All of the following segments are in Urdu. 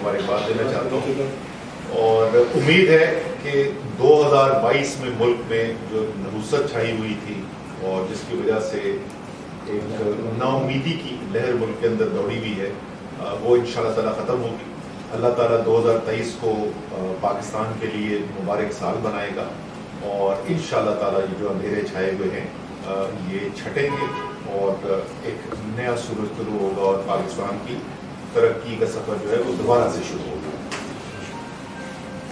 مبارکباد دینا چاہتا ہوں، اور امید ہے کہ 2022 میں ملک میں جو نحوست چھائی ہوئی تھی اور جس کی وجہ سے ایک نا امیدی کی لہر ملک کے اندر دوڑی ہوئی ہے، وہ انشاءاللہ تعالیٰ ختم ہوگی۔ اللہ تعالیٰ 2023 کو پاکستان کے لیے مبارک سال بنائے گا، اور انشاءاللہ تعالیٰ یہ جو اندھیرے چھائے ہوئے ہیں یہ چھٹیں گے، اور ایک نیا سورج طلوع ہوگا، اور پاکستان کی ترقی کا سفر جو ہے وہ دوبارہ سے شروع ہوگا۔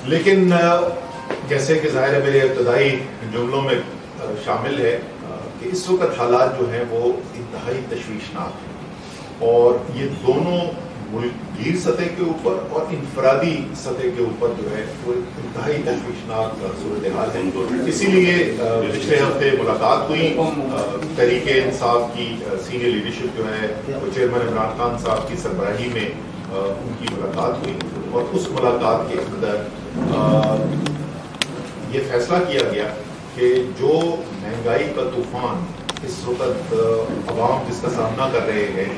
لیکن جیسے کہ ظاہر ہے میرے ابتدائی جملوں میں شامل ہے کہ اس وقت حالات جو ہیں وہ انتہائی تشویشناک ہیں، اور یہ دونوں ملک گیر سطح کے اوپر اور انفرادی سطح کے اوپر جو ہے وہ انتہائی تشویشناک صورتحال ہے۔ اسی لیے پچھلے ہفتے ملاقات ہوئی، تحریک انصاف کی سینئر لیڈرشپ جو ہے وہ چیئرمین عمران خان صاحب کی سربراہی میں ان کی ملاقات ہوئی، اور اس ملاقات کے اندر یہ فیصلہ کیا گیا کہ جو مہنگائی کا طوفان اس وقت عوام جس کا سامنا کر رہے ہیں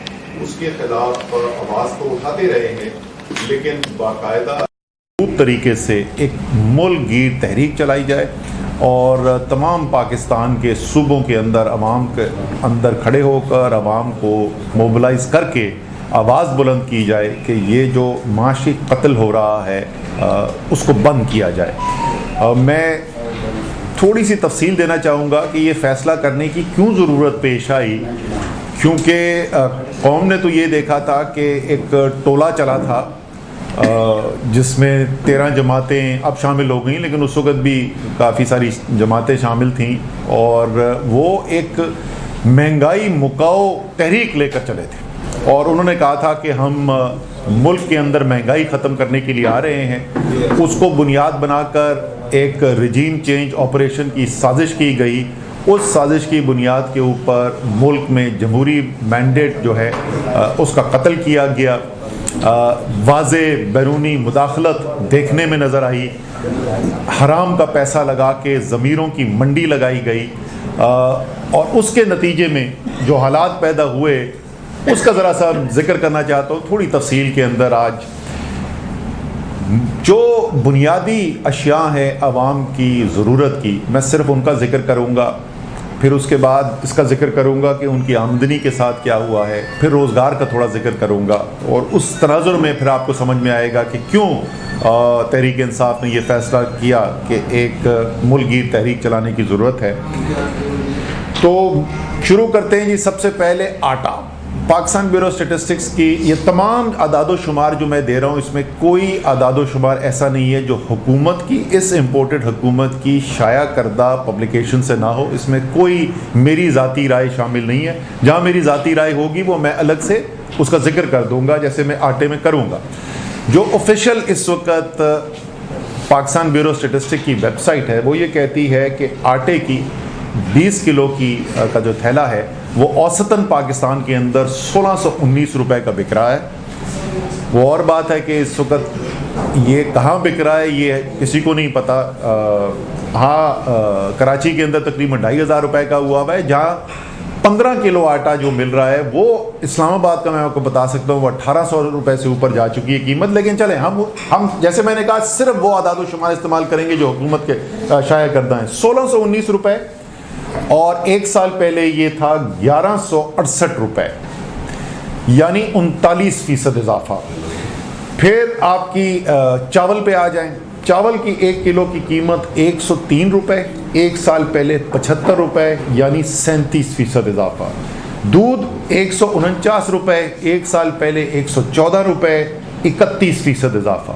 اس کے خلاف آواز تو اٹھاتے رہے ہیں، لیکن باقاعدہ طریقے سے ایک ملک گیر تحریک چلائی جائے، اور تمام پاکستان کے صوبوں کے اندر عوام کے اندر کھڑے ہو کر عوام کو موبلائز کر کے آواز بلند کی جائے کہ یہ جو معاشی قتل ہو رہا ہے اس کو بند کیا جائے۔ میں تھوڑی سی تفصیل دینا چاہوں گا کہ یہ فیصلہ کرنے کی کیوں ضرورت پیش آئی، کیونکہ قوم نے تو یہ دیکھا تھا کہ ایک ٹولہ چلا تھا جس میں 13 جماعتیں اب شامل ہو گئیں، لیکن اس وقت بھی کافی ساری جماعتیں شامل تھیں، اور وہ ایک مہنگائی مکاؤ تحریک لے کر چلے تھے، اور انہوں نے کہا تھا کہ ہم ملک کے اندر مہنگائی ختم کرنے کے لیے آ رہے ہیں۔ اس کو بنیاد بنا کر ایک رجیم چینج آپریشن کی سازش کی گئی، اس سازش کی بنیاد کے اوپر ملک میں جمہوری مینڈیٹ جو ہے اس کا قتل کیا گیا، واضح بیرونی مداخلت دیکھنے میں نظر آئی، حرام کا پیسہ لگا کے ضمیروں کی منڈی لگائی گئی، اور اس کے نتیجے میں جو حالات پیدا ہوئے اس کا ذرا سا ذکر کرنا چاہتا ہوں تھوڑی تفصیل کے اندر۔ آج جو بنیادی اشیاء ہیں عوام کی ضرورت کی، میں صرف ان کا ذکر کروں گا، پھر اس کے بعد اس کا ذکر کروں گا کہ ان کی آمدنی کے ساتھ کیا ہوا ہے، پھر روزگار کا تھوڑا ذکر کروں گا، اور اس تناظر میں پھر آپ کو سمجھ میں آئے گا کہ کیوں تحریک انصاف نے یہ فیصلہ کیا کہ ایک ملک گیر تحریک چلانے کی ضرورت ہے۔ تو شروع کرتے ہیں جی۔ سب سے پہلے آٹا، پاکستان بیورو اسٹیٹسٹکس کی یہ تمام اعداد و شمار جو میں دے رہا ہوں، اس میں کوئی اعداد و شمار ایسا نہیں ہے جو حکومت کی، اس امپورٹڈ حکومت کی شائع کردہ پبلیکیشن سے نہ ہو، اس میں کوئی میری ذاتی رائے شامل نہیں ہے۔ جہاں میری ذاتی رائے ہوگی وہ میں الگ سے اس کا ذکر کر دوں گا، جیسے میں آٹے میں کروں گا۔ جو آفیشیل اس وقت پاکستان بیورو اسٹیٹسٹک کی ویب سائٹ ہے وہ یہ کہتی ہے کہ آٹے کی 20 کلو کی کا جو تھیلا ہے وہ اوسطاً پاکستان کے اندر 1619 روپے کا بک رہا ہے۔ وہ اور بات ہے کہ اس وقت یہ کہاں بک رہا ہے یہ کسی کو نہیں پتہ۔ ہاں، کراچی کے اندر تقریباً 2500 روپے کا ہوا ہے، جہاں 15 کلو آٹا جو مل رہا ہے وہ اسلام آباد کا میں آپ کو بتا سکتا ہوں وہ 1800 روپے سے اوپر جا چکی ہے قیمت۔ لیکن چلیں ہم جیسے میں نے کہا صرف وہ اعداد و شمار استعمال کریں گے جو حکومت کے شائع کردہ ہیں۔ 1619 روپے، اور ایک سال پہلے یہ تھا 1168 روپے، یعنی 39% اضافہ۔ پھر آپ کی چاول پہ آ جائیں، چاول کی 1 کلو کی قیمت 103 روپے، ایک سال پہلے 75 روپے، یعنی 37% اضافہ۔ دودھ 149 روپے، ایک سال پہلے 114 روپے، 31% اضافہ۔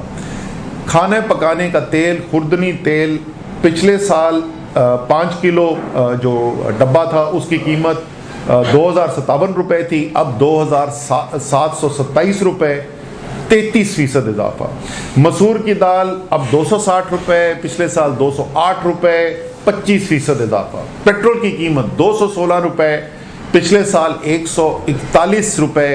کھانے پکانے کا تیل، خوردنی تیل، پچھلے سال 5 کلو جو ڈبہ تھا اس کی قیمت 2057 روپے تھی، اب 2727 روپے، 33% اضافہ۔ مسور کی دال اب 260 روپے، پچھلے سال 208 روپے، 25% اضافہ۔ پیٹرول کی قیمت 216 روپے، پچھلے سال 141 روپے،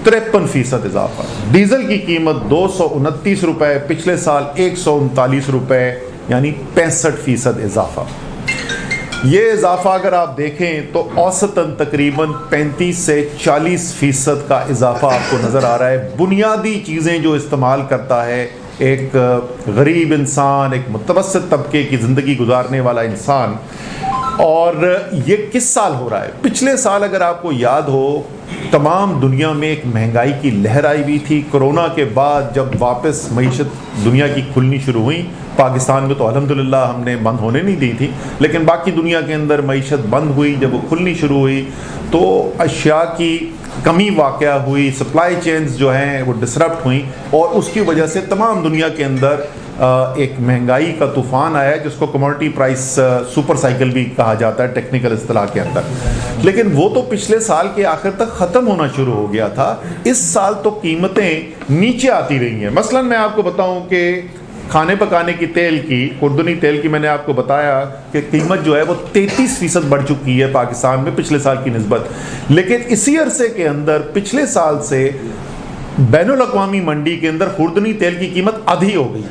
53% اضافہ۔ ڈیزل کی قیمت 229 روپے، پچھلے سال 139 روپے، یعنی 65% اضافہ۔ یہ اضافہ اگر آپ دیکھیں تو اوسطاً تقریباً 35 سے 40% کا اضافہ آپ کو نظر آ رہا ہے. بنیادی چیزیں جو استعمال کرتا ہے ایک غریب انسان، ایک متوسط طبقے کی زندگی گزارنے والا انسان. اور یہ کس سال ہو رہا ہے؟ پچھلے سال اگر آپ کو یاد ہو تمام دنیا میں ایک مہنگائی کی لہر آئی ہوئی تھی. کرونا کے بعد جب واپس معیشت دنیا کی کھلنی شروع ہوئی، پاکستان میں تو الحمدللہ ہم نے بند ہونے نہیں دی تھی، لیکن باقی دنیا کے اندر معیشت بند ہوئی. جب وہ کھلنی شروع ہوئی تو اشیاء کی کمی واقع ہوئی، سپلائی چینز جو ہیں وہ ڈسرپٹ ہوئیں، اور اس کی وجہ سے تمام دنیا کے اندر ایک مہنگائی کا طوفان آیا ہے، جس کو کموڈٹی پرائس سپر سائیکل بھی کہا جاتا ہے ٹیکنیکل اصطلاح کے اندر. لیکن وہ تو پچھلے سال کے آخر تک ختم ہونا شروع ہو گیا تھا. اس سال تو قیمتیں نیچے آتی رہی ہیں. مثلا میں آپ کو بتاؤں کہ کھانے پکانے کی تیل کی، خوردنی تیل کی، میں نے آپ کو بتایا کہ قیمت جو ہے وہ 33% بڑھ چکی ہے پاکستان میں پچھلے سال کی نسبت. لیکن اسی عرصے کے اندر پچھلے سال سے بین الاقوامی منڈی کے اندر خوردنی تیل کی قیمت آدھی ہو گئی.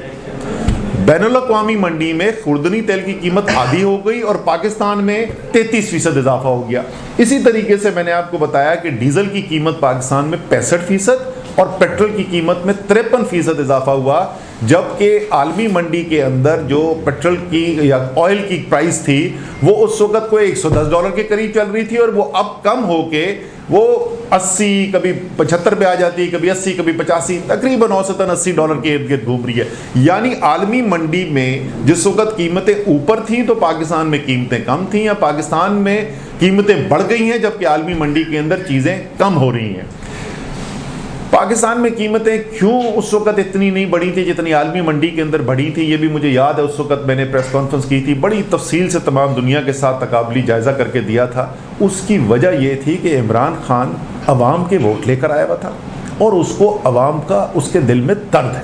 بین الاقوامی منڈی میں خوردنی تیل کی قیمت آدھی ہو گئی اور پاکستان میں 33% اضافہ ہو گیا. اسی طریقے سے میں نے آپ کو بتایا کہ ڈیزل کی قیمت پاکستان میں 65% اور پیٹرول کی قیمت میں 53% اضافہ ہوا، جبکہ عالمی منڈی کے اندر جو پیٹرول کی یا آئل کی پرائس تھی وہ اس وقت کوئی $110 کے قریب چل رہی تھی، اور وہ اب کم ہو کے وہ 80، کبھی 75 پہ آ جاتی، کبھی 80، کبھی 85، تقریباً اوسطاً $80 کے ارد گرد گھوم رہی ہے. یعنی عالمی منڈی میں جس وقت قیمتیں اوپر تھیں تو پاکستان میں قیمتیں کم تھیں، یا پاکستان میں قیمتیں بڑھ گئی ہیں جبکہ عالمی منڈی کے اندر چیزیں کم ہو رہی ہیں. پاکستان میں قیمتیں کیوں اس وقت اتنی نہیں بڑھی تھی جتنی عالمی منڈی کے اندر بڑھی تھی؟ یہ بھی مجھے یاد ہے، اس وقت میں نے پریس کانفرنس کی تھی، بڑی تفصیل سے تمام دنیا کے ساتھ تقابلی جائزہ کر کے دیا تھا. اس کی وجہ یہ تھی کہ عمران خان عوام کے ووٹ لے کر آیا ہوا تھا، اور اس کو عوام کا اس کے دل میں درد ہے.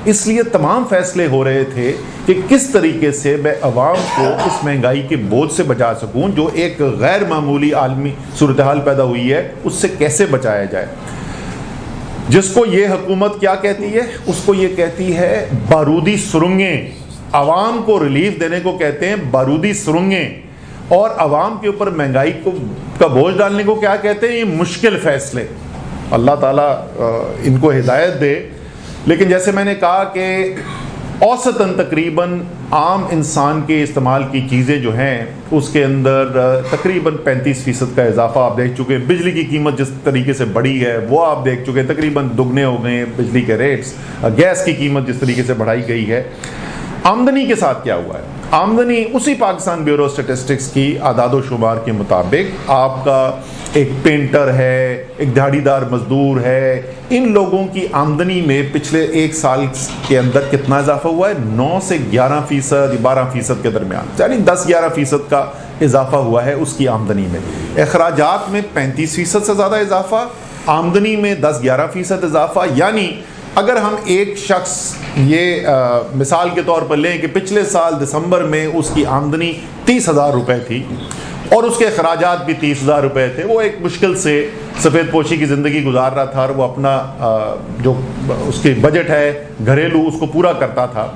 اس لیے تمام فیصلے ہو رہے تھے کہ کس طریقے سے میں عوام کو اس مہنگائی کے بوجھ سے بچا سکوں، جو ایک غیر معمولی عالمی صورتحال پیدا ہوئی ہے، اس سے کیسے بچایا جائے. جس کو یہ حکومت کیا کہتی ہے؟ اس کو یہ کہتی ہے بارودی سرنگیں. عوام کو ریلیف دینے کو کہتے ہیں بارودی سرنگیں، اور عوام کے اوپر مہنگائی کا بوجھ ڈالنے کو کیا کہتے ہیں؟ یہ مشکل فیصلے. اللہ تعالیٰ ان کو ہدایت دے. لیکن جیسے میں نے کہا کہ اوسطاً تقریباً عام انسان کے استعمال کی چیزیں جو ہیں اس کے اندر تقریباً 35% کا اضافہ آپ دیکھ چکے ہیں. بجلی کی قیمت جس طریقے سے بڑھی ہے وہ آپ دیکھ چکے ہیں، تقریباً دگنے ہو گئے ہیں بجلی کے ریٹس. گیس کی قیمت جس طریقے سے بڑھائی گئی ہے. آمدنی کے ساتھ کیا ہوا ہے؟ آمدنی اسی پاکستان بیورو اسٹیٹسٹکس کی اعداد و شمار کے مطابق آپ کا ایک پینٹر ہے، ایک دہاڑی دار مزدور ہے، ان لوگوں کی آمدنی میں پچھلے ایک سال کے اندر کتنا اضافہ ہوا ہے؟ 9 سے 11% 12% کے درمیان، یعنی 10-11% کا اضافہ ہوا ہے اس کی آمدنی میں. اخراجات میں 35% سے زیادہ اضافہ، آمدنی میں 10-11% اضافہ. یعنی اگر ہم ایک شخص یہ مثال کے طور پر لیں کہ پچھلے سال دسمبر میں اس کی آمدنی 30,000 روپے تھی اور اس کے اخراجات بھی 30,000 روپے تھے، وہ ایک مشکل سے سفید پوشی کی زندگی گزار رہا تھا، اور وہ اپنا جو اس کی بجٹ ہے گھریلو اس کو پورا کرتا تھا،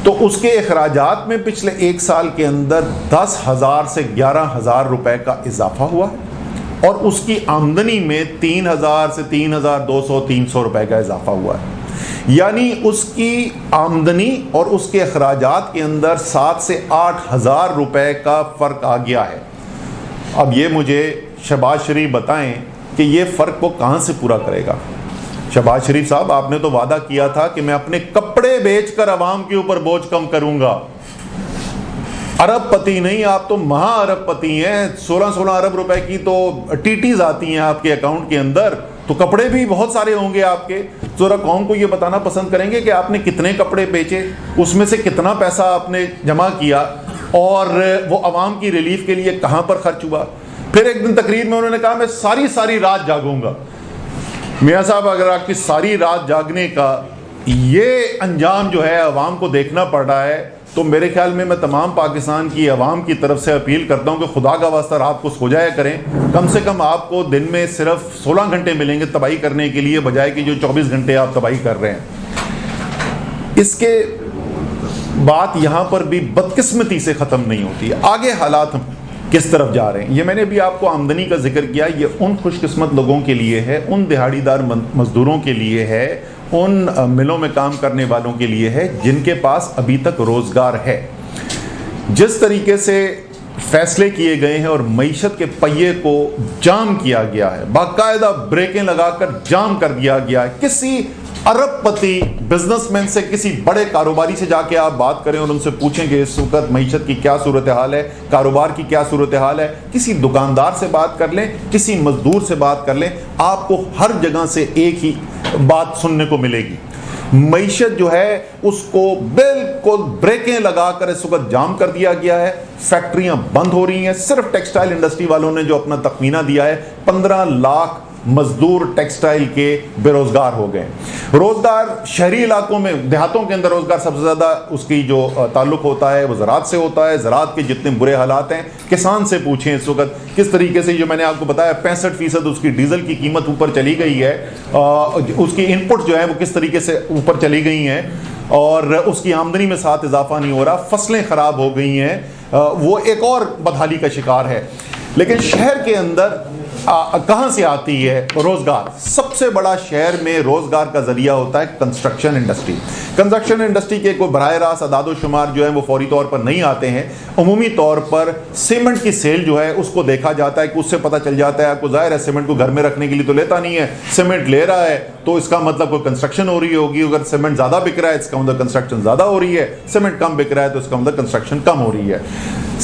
تو اس کے اخراجات میں پچھلے ایک سال کے اندر 10,000 سے 11,000 روپے کا اضافہ ہوا ہے، اور اس کی آمدنی میں 3,000 سے 3,200 300 روپے کا اضافہ ہوا ہے. یعنی اس کی آمدنی اور اس کے اخراجات کے اندر 7 سے 8,000 روپے کا فرق آ گیا ہے. اب یہ مجھے شہباز شریف بتائیں کہ یہ فرق وہ کہاں سے پورا کرے گا؟ شہباز شریف صاحب، آپ نے تو وعدہ کیا تھا کہ میں اپنے کپڑے بیچ کر عوام کے اوپر بوجھ کم کروں گا. ارب پتی نہیں، آپ تو مہا ارب پتی ہیں. 16 ارب روپے کی تو ٹیٹیز آتی ہیں آپ کے اکاؤنٹ کے اندر، تو کپڑے بھی بہت سارے ہوں گے آپ کے. ذرا قوم کو یہ بتانا پسند کریں گے کہ آپ نے کتنے کپڑے بیچے، اس میں سے کتنا پیسہ آپ نے جمع کیا، اور وہ عوام کی ریلیف کے لیے کہاں پر خرچ ہوا. پھر ایک دن تقریر میں انہوں نے کہا میں ساری رات جاگوں گا. میاں صاحب، اگر آپ کی ساری رات جاگنے کا یہ انجام جو ہے عوام کو دیکھنا پڑ رہا ہے، تو میرے خیال میں تمام پاکستان کی عوام کی طرف سے اپیل کرتا ہوں کہ خدا کا واسطہ رات کو سو جایا کریں. کم سے کم آپ کو دن میں صرف 16 گھنٹے ملیں گے تباہی کرنے کے لیے، بجائے کہ جو 24 گھنٹے آپ تباہی کر رہے ہیں. اس کے بات یہاں پر بھی بدقسمتی سے ختم نہیں ہوتی ہے. آگے حالات کس طرف جا رہے ہیں؟ یہ میں نے بھی آپ کو آمدنی کا ذکر کیا. یہ ان خوش قسمت لوگوں کے لیے ہے, ان دہاڑی دار مزدوروں کے لیے ہے, ان ملوں میں کام کرنے والوں کے لیے ہے جن کے پاس ابھی تک روزگار ہے. جس طریقے سے فیصلے کیے گئے ہیں اور معیشت کے پہیے کو جام کیا گیا ہے, باقاعدہ بریکیں لگا کر جام کر دیا گیا ہے. کسی ارب پتی بزنس مین سے, کسی بڑے کاروباری سے جا کے آپ بات کریں اور ان سے پوچھیں کہ اس وقت معیشت کی کیا صورتحال ہے, کاروبار کی کیا صورتحال ہے. کسی دکاندار سے بات کر لیں, کسی مزدور سے بات کر لیں, آپ کو ہر جگہ سے ایک ہی بات سننے کو ملے گی. معیشت جو ہے اس کو بالکل بریکیں لگا کر اس وقت جام کر دیا گیا ہے. فیکٹریاں بند ہو رہی ہیں. صرف ٹیکسٹائل انڈسٹری والوں نے جو اپنا تخمینہ دیا ہے, 15 لاکھ مزدور ٹیکسٹائل کے بے روزگار ہو گئے. روزگار شہری علاقوں میں, دیہاتوں کے اندر روزگار سب سے زیادہ اس کی جو تعلق ہوتا ہے وہ زراعت سے ہوتا ہے. زراعت کے جتنے برے حالات ہیں, کسان سے پوچھیں اس وقت کس طریقے سے, جو میں نے آپ کو بتایا 65% اس کی ڈیزل کی قیمت اوپر چلی گئی ہے, اس کی ان پٹ جو ہے وہ کس طریقے سے اوپر چلی گئی ہیں, اور اس کی آمدنی میں ساتھ اضافہ نہیں ہو رہا. فصلیں خراب ہو گئی ہیں, وہ ایک اور بدحالی کا شکار ہے. لیکن شہر کے اندر کہاں سے آتی ہے روزگار؟ سب سے بڑا شہر میں روزگار کا ذریعہ ہوتا ہے کنسٹرکشن انڈسٹری. کنسٹرکشن انڈسٹری کے کوئی براہ راست اعداد و شمار جو ہے وہ فوری طور پر نہیں آتے ہیں. عمومی طور پر سیمنٹ کی سیل جو ہے اس کو دیکھا جاتا ہے کہ اس سے پتہ چل جاتا ہے. آپ کو ظاہر ہے سیمنٹ کو گھر میں رکھنے کے لیے تو لیتا نہیں ہے, سیمنٹ لے رہا ہے تو اس کا مطلب کوئی کنسٹرکشن ہو رہی ہوگی. اگر سیمنٹ زیادہ بک رہا ہے اس کا مطلب کنسٹرکشن زیادہ ہو رہی ہے, سیمنٹ کم بک رہا ہے تو اس کا مطلب کنسٹرکشن کم ہو رہی ہے.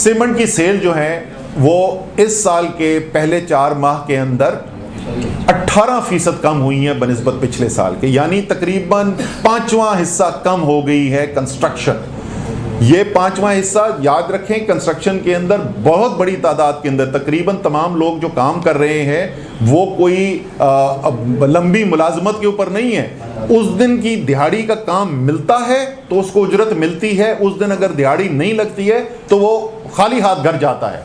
سیمنٹ کی سیل جو ہے وہ اس سال کے پہلے 4 ماہ کے اندر 18% کم ہوئی ہیں بنسبت پچھلے سال کے, یعنی تقریباً 5واں حصہ کم ہو گئی ہے کنسٹرکشن. یہ 5واں حصہ یاد رکھیں, کنسٹرکشن کے اندر بہت بڑی تعداد کے اندر تقریباً تمام لوگ جو کام کر رہے ہیں وہ کوئی لمبی ملازمت کے اوپر نہیں ہے. اس دن کی دہاڑی کا کام ملتا ہے تو اس کو اجرت ملتی ہے, اس دن اگر دہاڑی نہیں لگتی ہے تو وہ خالی ہاتھ گھر جاتا ہے.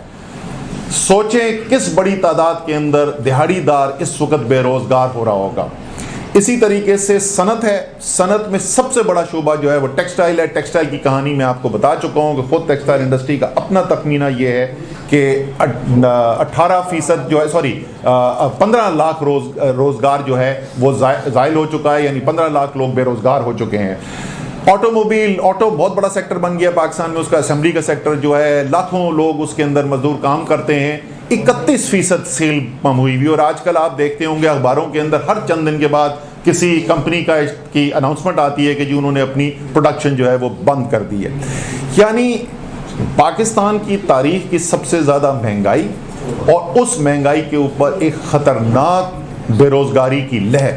سوچیں کس بڑی تعداد کے اندر دہاڑی دار اس وقت بے روزگار ہو رہا ہوگا. اسی طریقے سے صنعت ہے. صنعت میں سب سے بڑا شعبہ جو ہے وہ ٹیکسٹائل ہے. ٹیکسٹائل کی کہانی میں آپ کو بتا چکا ہوں کہ خود ٹیکسٹائل انڈسٹری کا اپنا تخمینہ یہ ہے کہ 18% جو ہے 15 لاکھ روزگار جو ہے وہ زائل ہو چکا ہے, یعنی 15 لاکھ لوگ بے روزگار ہو چکے ہیں. آٹو بہت بڑا سیکٹر بن گیا پاکستان میں. اس کا اسمبلی کا سیکٹر جو ہے لاکھوں لوگ اس کے اندر مزدور کام کرتے ہیں. 31% سیل کم ہوئی ہوئی. اور آج کل آپ دیکھتے ہوں گے اخباروں کے اندر ہر چند دن کے بعد کسی کمپنی کی اناؤنسمنٹ آتی ہے کہ جی انہوں نے اپنی پروڈکشن جو ہے وہ بند کر دی ہے. یعنی پاکستان کی تاریخ کی سب سے زیادہ مہنگائی, اور اس مہنگائی کے اوپر ایک خطرناک بے روزگاری کی لہر.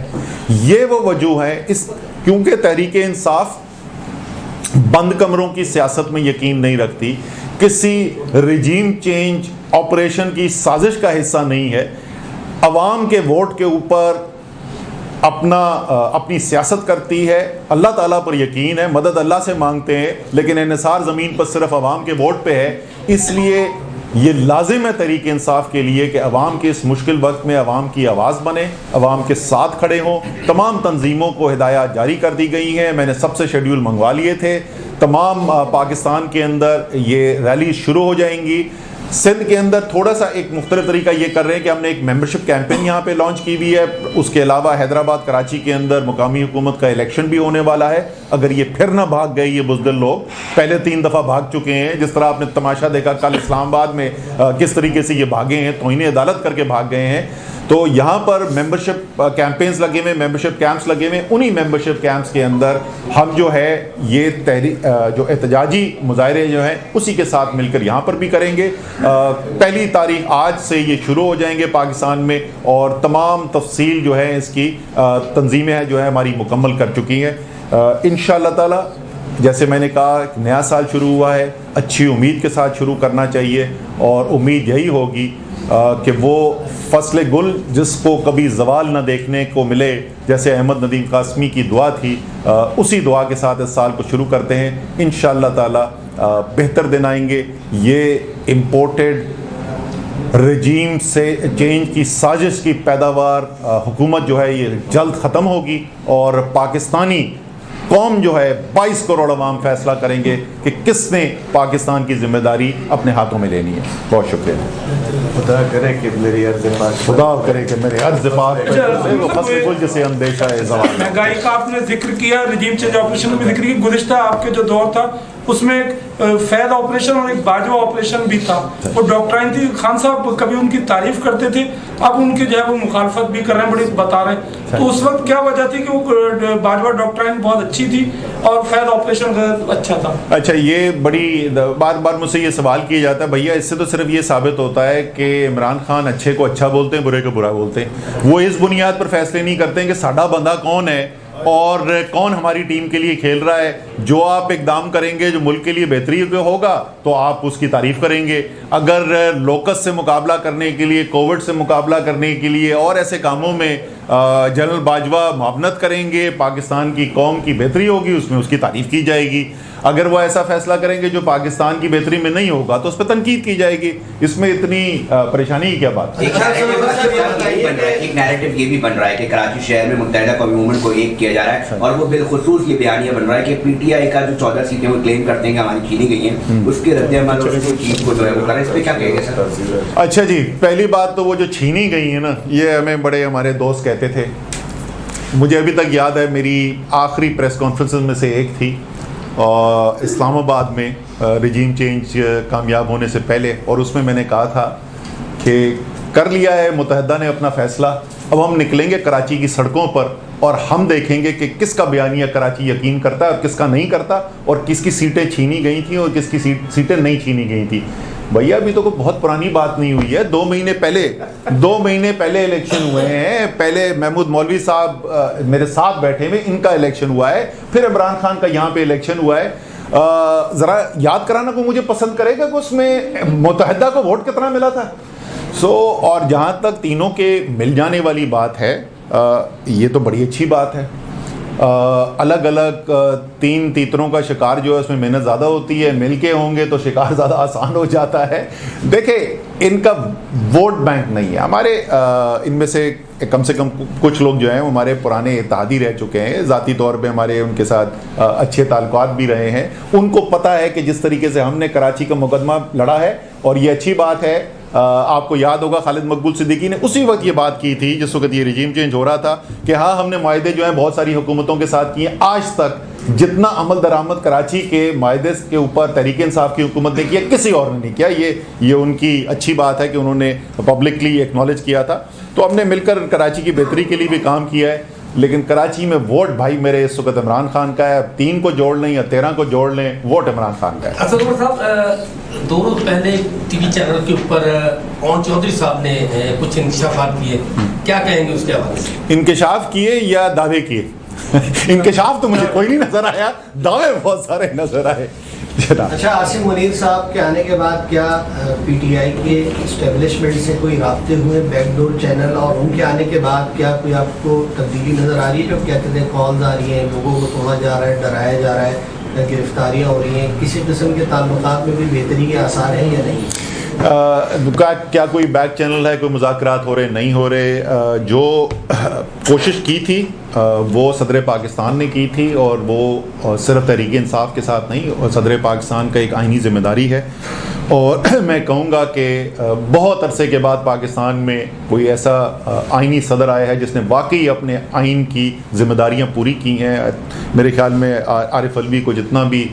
یہ وہ وجوہ ہے کیونکہ تحریک انصاف بند کمروں کی سیاست میں یقین نہیں رکھتی, کسی رجیم چینج آپریشن کی سازش کا حصہ نہیں ہے. عوام کے ووٹ کے اوپر اپنی سیاست کرتی ہے. اللہ تعالیٰ پر یقین ہے, مدد اللہ سے مانگتے ہیں, لیکن انحصار زمین پر صرف عوام کے ووٹ پہ ہے. اس لیے یہ لازم ہے تحریک انصاف کے لیے کہ عوام کے اس مشکل وقت میں عوام کی آواز بنے, عوام کے ساتھ کھڑے ہوں. تمام تنظیموں کو ہدایات جاری کر دی گئی ہیں. میں نے سب سے شیڈیول منگوا لیے تھے. تمام پاکستان کے اندر یہ ریلی شروع ہو جائیں گی. سندھ کے اندر تھوڑا سا ایک مختلف طریقہ یہ کر رہے ہیں کہ ہم نے ایک ممبرشپ کیمپین یہاں پہ لانچ کی ہوئی ہے. اس کے علاوہ حیدرآباد, کراچی کے اندر مقامی حکومت کا الیکشن بھی ہونے والا ہے. اگر یہ پھر نہ بھاگ گئے, یہ بزدل لوگ پہلے 3 دفعہ بھاگ چکے ہیں. جس طرح آپ نے تماشا دیکھا کل اسلام آباد میں کس طریقے سے یہ بھاگے ہیں, توہین عدالت کر کے بھاگ گئے ہیں. تو یہاں پر ممبرشپ کیمپینز لگے ہوئے, ممبرشپ کیمپس لگے ہوئے. انہی ممبرشپ کیمپس کے اندر ہم جو ہے یہ جو احتجاجی مظاہرے جو ہیں اسی کے ساتھ مل کر یہاں پر بھی کریں گے. 1 تاریخ آج سے یہ شروع ہو جائیں گے پاکستان میں, اور تمام تفصیل جو ہے اس کی تنظیمیں جو ہے ہماری مکمل کر چکی ہیں. انشاءاللہ تعالی جیسے میں نے کہا ایک نیا سال شروع ہوا ہے, اچھی امید کے ساتھ شروع کرنا چاہیے. اور امید یہی ہوگی کہ وہ فصل گل جس کو کبھی زوال نہ دیکھنے کو ملے, جیسے احمد ندیم قاسمی کی دعا تھی, اسی دعا کے ساتھ اس سال کو شروع کرتے ہیں. انشاءاللہ تعالی بہتر دن آئیں گے. یہ امپورٹڈ رجیم سے چینج کی سازش کی پیداوار حکومت جو ہے یہ جلد ختم ہوگی, اور پاکستانی قوم جو ہے 22 کروڑ عوام فیصلہ کریں گے کہ کس نے پاکستان کی ذمہ داری اپنے ہاتھوں میں لینی ہے. بہت شکریہ. خدا کرے کہ میری عرض پاک خدا کرے کہ میرے عرض پاک جسے اندیشہ ہے زوال. مہنگائی کا آپ نے ذکر کیا, رجیم چینج آپریشن میں بھی ذکر کیا. گزشتہ آپ کے جو دور تھا اس میں ایک فیض آپریشن اور ایک باجوہ آپریشن بھی تھا. وہ ڈاکٹرائن تھی. خان صاحب کبھی ان کی تعریف کرتے تھے, اب ان کی جو ہے وہ مخالفت بھی کر رہے ہیں, بڑی بتا رہے ہیں. تو اس وقت کیا وجہ تھی کہ وہ باجوہ ڈاکٹرائن بہت اچھی تھی اور فیض آپریشن اچھا تھا؟ اچھا, یہ بڑی بار بار مجھ سے یہ سوال کیا جاتا ہے. بھیا اس سے تو صرف یہ ثابت ہوتا ہے کہ عمران خان اچھے کو اچھا بولتے ہیں, برے کو برا بولتے ہیں. وہ اس بنیاد پر فیصلے نہیں کرتے ہیں کہ ساڈا بندہ کون ہے اور کون ہماری ٹیم کے لیے کھیل رہا ہے. جو آپ اقدام کریں گے جو ملک کے لیے بہتری ہوگا تو آپ اس کی تعریف کریں گے. اگر لوکس سے مقابلہ کرنے کے لیے, کووڈ سے مقابلہ کرنے کے لیے اور ایسے کاموں میں جنرل باجوہ معاونت کریں گے, پاکستان کی قوم کی بہتری ہوگی, اس میں اس کی تعریف کی جائے گی. اگر وہ ایسا فیصلہ کریں گے جو پاکستان کی بہتری میں نہیں ہوگا تو اس پہ تنقید کی جائے گی. اس میں اتنی پریشانی کی کیا بات ہے؟ ایک نیریٹو یہ بھی بن رہا ہے کہ کراچی شہر میں متحدہ قومی موومنٹ کو ایک کیا جا رہا ہے, اور وہ بالخصوص یہ بیانیہ بن رہا ہے کہ پی ٹی آئی کا جو 14 سیٹیں وہ کلیم کرتے ہیں کہ ہماری چھینی گئی ہیں, اس کے رد عمل اور چیز کو جو ہے وہ کر رہا ہے. اس پہ کیا کہیں گے سر؟ اچھا جی, پہلی بات تو وہ جو چھینی گئی ہیں نا, یہ ہمیں بڑے ہمارے دوست کہتے تھے. مجھے ابھی تک یاد ہے میری آخری پریس کانفرنس میں سے ایک تھی اسلام آباد میں رجیم چینج کامیاب ہونے سے پہلے, اور اس میں نے کہا تھا کہ کر لیا ہے متحدہ نے اپنا فیصلہ, اب ہم نکلیں گے کراچی کی سڑکوں پر اور ہم دیکھیں گے کہ کس کا بیانیہ کراچی یقین کرتا ہے اور کس کا نہیں کرتا, اور کس کی سیٹیں چھینی گئی تھیں اور کس کی سیٹیں نہیں چھینی گئی تھیں. بھیا ابھی تو کوئی بہت پرانی بات نہیں ہوئی ہے. 2 مہینے پہلے الیکشن ہوئے ہیں. پہلے محمود مولوی صاحب میرے ساتھ بیٹھے ہوئے, ان کا الیکشن ہوا ہے, پھر عمران خان کا یہاں پہ الیکشن ہوا ہے. ذرا یاد کرانا کو مجھے پسند کرے گا کہ اس میں متحدہ کو ووٹ کتنا ملا تھا. اور جہاں تک تینوں کے مل جانے والی بات ہے, یہ تو بڑی اچھی بات ہے. الگ الگ 3 تیتروں کا شکار جو ہے اس میں محنت زیادہ ہوتی ہے, مل کے ہوں گے تو شکار زیادہ آسان ہو جاتا ہے. دیکھیں ان کا ووٹ بینک نہیں ہے. ہمارے ان میں سے کم کچھ لوگ جو ہیں ہمارے پرانے اتحادی رہ چکے ہیں, ذاتی طور پہ ہمارے ان کے ساتھ اچھے تعلقات بھی رہے ہیں. ان کو پتہ ہے کہ جس طریقے سے ہم نے کراچی کا مقدمہ لڑا ہے, اور یہ اچھی بات ہے. آپ کو یاد ہوگا خالد مقبول صدیقی نے اسی وقت یہ بات کی تھی جس وقت یہ رجیم چینج ہو رہا تھا کہ ہاں ہم نے معاہدے جو ہیں بہت ساری حکومتوں کے ساتھ کیے ہیں. آج تک جتنا عمل درآمد کراچی کے معاہدے کے اوپر تحریک انصاف کی حکومت نے کیا, کسی اور نے نہیں کیا. یہ ان کی اچھی بات ہے کہ انہوں نے پبلکلی ایکنالج کیا تھا. تو ہم نے مل کر کراچی کی بہتری کے لیے بھی کام کیا ہے. لیکن کراچی میں ووٹ بھائی میرے اس وقت عمران خان کا ہے. 3 کو جوڑ لیں یا 13 کو جوڑ لیں, ووٹ عمران خان کا ہے. اسد عمر صاحب 2 روز پہلے ٹی وی چینل کے اوپر اون چودھری صاحب نے کچھ انکشافات کیے, کیا کہیں گے اس کے حوالے سے؟ انکشاف کیے یا دعوے کیے؟ انکشاف تو مجھے کوئی نہیں نظر آیا, دعوے بہت سارے نظر آئے. اچھا, عاصم منیر صاحب کے آنے کے بعد کیا پی ٹی آئی کے اسٹیبلشمنٹ سے کوئی رابطے ہوئے بیک ڈور چینل, اور ان کے آنے کے بعد کیا کوئی آپ کو تبدیلی نظر آ رہی ہے؟ جو کہتے تھے کالز آ رہی ہیں, لوگوں کو توڑا جا رہا ہے, ڈرایا جا رہا ہے, گرفتاریاں ہو رہی ہیں, کسی قسم کے تعلقات میں بھی بہتری کے آثار ہیں یا نہیں؟ کیا کوئی بیک چینل ہے, کوئی مذاکرات ہو رہے نہیں ہو رہے؟ جو کوشش کی تھی وہ صدر پاکستان نے کی تھی, اور وہ صرف تحریک انصاف کے ساتھ نہیں, اور صدر پاکستان کا ایک آئینی ذمہ داری ہے. اور میں کہوں گا کہ بہت عرصے کے بعد پاکستان میں کوئی ایسا آئینی صدر آیا ہے جس نے واقعی اپنے آئین کی ذمہ داریاں پوری کی ہیں. میرے خیال میں عارف علوی کو جتنا بھی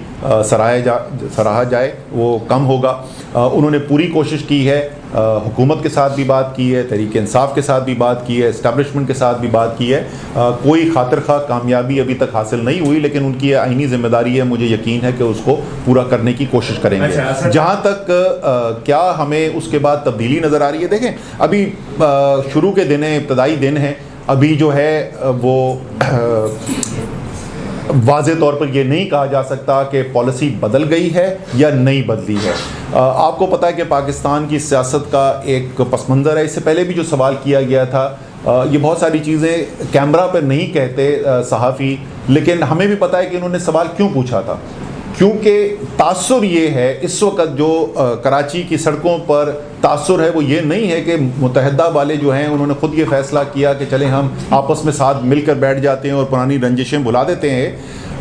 سراہا جائے وہ کم ہوگا. انہوں نے پوری کوشش کی ہے, حکومت کے ساتھ بھی بات کی ہے, تحریک انصاف کے ساتھ بھی بات کی ہے, اسٹیبلشمنٹ کے ساتھ بھی بات کی ہے. کوئی خاطر خواہ کامیابی ابھی تک حاصل نہیں ہوئی, لیکن ان کی آئینی ذمہ داری ہے, مجھے یقین ہے کہ اس کو پورا کرنے کی کوشش کریں گے. جہاں تک کیا ہمیں اس کے بعد تبدیلی نظر آ رہی ہے, دیکھیں ابھی شروع کے دن ہیں, ابتدائی دن ہیں. ابھی جو ہے وہ واضح طور پر یہ نہیں کہا جا سکتا کہ پالیسی بدل گئی ہے یا نہیں بدلی ہے. آپ کو پتہ ہے کہ پاکستان کی سیاست کا ایک پس منظر ہے. اس سے پہلے بھی جو سوال کیا گیا تھا, یہ بہت ساری چیزیں کیمرہ پر نہیں کہتے صحافی, لیکن ہمیں بھی پتہ ہے کہ انہوں نے سوال کیوں پوچھا تھا. کیونکہ تاثر یہ ہے اس وقت جو کراچی کی سڑکوں پر تاثر ہے وہ یہ نہیں ہے کہ متحدہ والے جو ہیں انہوں نے خود یہ فیصلہ کیا کہ چلیں ہم آپس میں ساتھ مل کر بیٹھ جاتے ہیں اور پرانی رنجشیں بھلا دیتے ہیں.